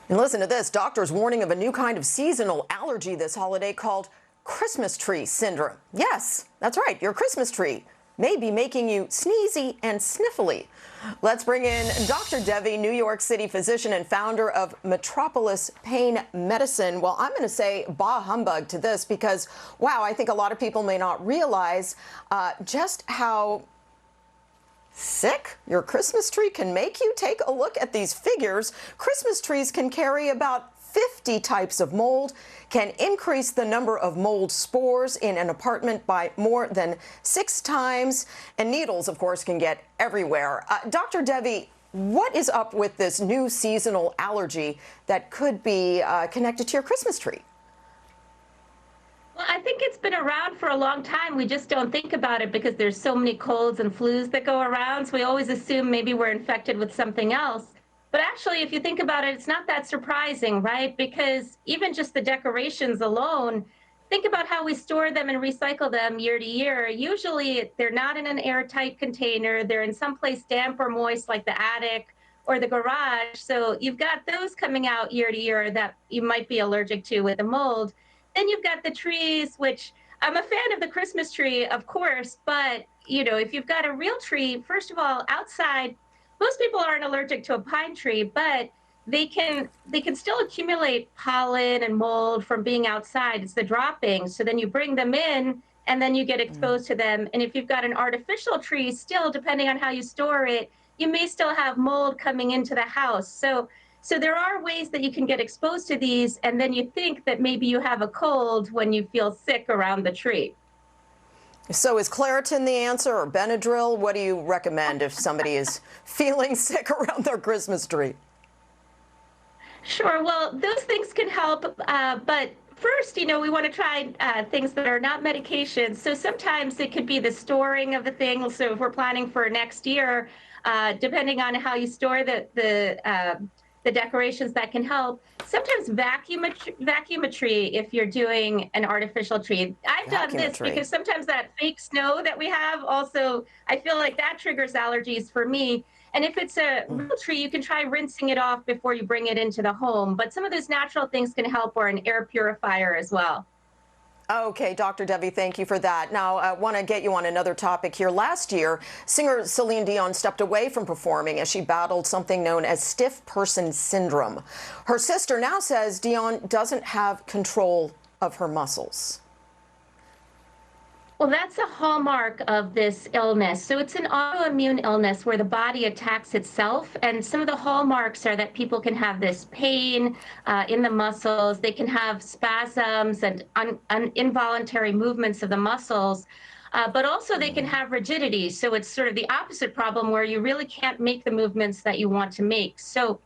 And listen to this, doctors warning of a new kind of seasonal allergy this holiday called Christmas tree syndrome. Yes, that's right, your Christmas tree may be making you sneezy and sniffly. Let's bring in Dr. Devi, New York City physician and founder of Metropolis Pain Medicine. Well, I'm going to say bah humbug to this because, wow, I think a lot of people may not realize just how sick your Christmas tree can make you. Take a look at these figures. Christmas trees can carry about 50 types of mold, can increase the number of mold spores in an apartment by more than 6 times, and needles, of course, can get everywhere. Dr. Devi, what is up with this new seasonal allergy that could be connected to your Christmas tree? Well, I think it's been around for a long time. We just don't think about it because there's so many colds and flus that go around. So we always assume maybe we're infected with something else. But actually, if you think about it, it's not that surprising, right? Because even just the decorations alone, think about how we store them and recycle them year to year. Usually, they're not in an airtight container. They're in some place damp or moist, like the attic or the garage. So you've got those coming out year to year that you might be allergic to with the mold. Then you've got the trees, which I'm a fan of the Christmas tree, of course. But, you know, if you've got a real tree, first of all, outside, most people aren't allergic to a pine tree, but they can still accumulate pollen and mold from being outside. It's the droppings. So then you bring them in and then you get exposed to them. And if you've got an artificial tree, still, depending on how you store it, you may still have mold coming into the house. So there are ways that you can get exposed to these, and then you think that maybe you have a cold when you feel sick around the tree. So is Claritin the answer, or Benadryl? What do you recommend if somebody is feeling sick around their Christmas tree? Sure. Well, those things can help, but first, you know, we want to try things that are not medications. So sometimes it could be the storing of the thing. So if we're planning for next year, depending on how you store the decorations, that can help. Sometimes vacuum a tree if you're doing an artificial tree. I've done this because sometimes that fake snow that we have also, I feel like that triggers allergies for me. And if it's a real tree, you can try rinsing it off before you bring it into the home. But some of those natural things can help, or an air purifier as well. Okay, Dr. Devi, thank you for that. Now, I want to get you on another topic here. Last year, singer Celine Dion stepped away from performing as she battled something known as stiff person syndrome. Her sister now says Dion doesn't have control of her muscles. Well, that's a hallmark of this illness. So it's an autoimmune illness where the body attacks itself. And some of the hallmarks are that people can have this pain in the muscles. They can have spasms and involuntary movements of the muscles. But also they can have rigidity. So it's sort of the opposite problem where you really can't make the movements that you want to make. So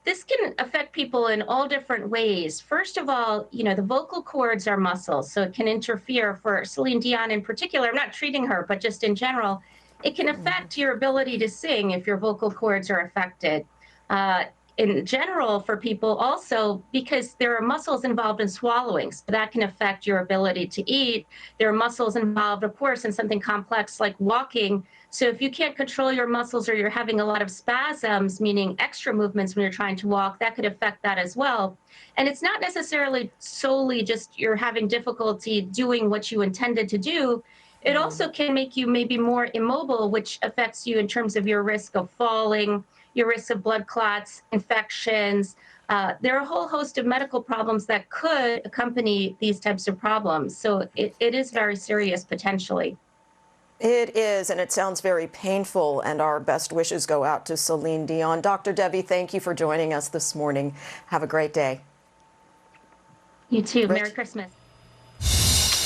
this can affect people in all different ways. First of all, you know, the vocal cords are muscles, so it can interfere. For Celine Dion in particular, I'm not treating her, but just in general, it can affect your ability to sing if your vocal cords are affected. In general, for people also, because there are muscles involved in swallowing, so that can affect your ability to eat. There are muscles involved, of course, in something complex like walking. So if you can't control your muscles or you're having a lot of spasms, meaning extra movements when you're trying to walk, that could affect that as well. And it's not necessarily solely just you're having difficulty doing what you intended to do. It also can make you maybe more immobile, which affects you in terms of your risk of falling, your risk of blood clots, infections. There are a whole host of medical problems that could accompany these types of problems. So it is very serious potentially. It is, and it sounds very painful, and our best wishes go out to Celine Dion. Dr. Devi, thank you for joining us this morning. Have a great day. You too. Merry Christmas.